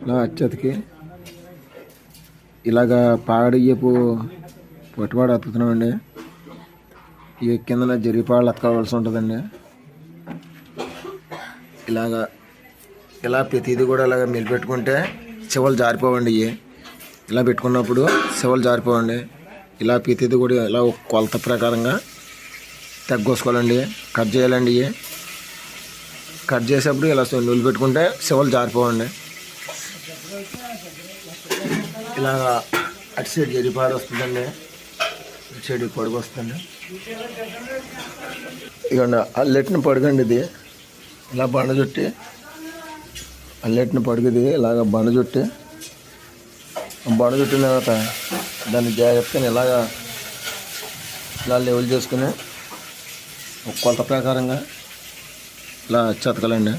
ఇలా అచ్చతికి ఇలాగా పాగడియ్యపు పట్టుబాటు అతుకుతున్నామండి. ఈ కిందన జరిపాళ్ళు అతుకోవాల్సి ఉంటుందండి. ఇలాగా ఇలా ప్రతిదీ కూడా ఇలాగ మెలిపెట్టుకుంటే చెవులు జారిపోవండి. ఇలా పెట్టుకున్నప్పుడు చెవులు జారిపోవండి. ఇలా ప్రతిదీ కూడా ఇలా కొలత ప్రకారంగా తగ్గోసుకోవాలండి. కట్ చేయాలండి. కట్ చేసేప్పుడు ఇలా నువ్వులు పెట్టుకుంటే చెవులు జారిపోవండి. ఇలాగా అటు సైడ్ జరిపాడు వస్తుందండి, ఇటు సైడ్ పొడుగు వస్తుంది. ఇదిగోండి అల్లెట్టిన పొడుగండి ఇది. ఇలా బండ చుట్టి అల్లెట్టిన పొడుగుది ఇలాగ బండ చుట్టిన తర్వాత దాన్ని జాగ్రత్తగా ఇలాగా ఇలా లెవెల్ చేసుకుని కొలత ప్రకారంగా ఇలా చెతకాలండి.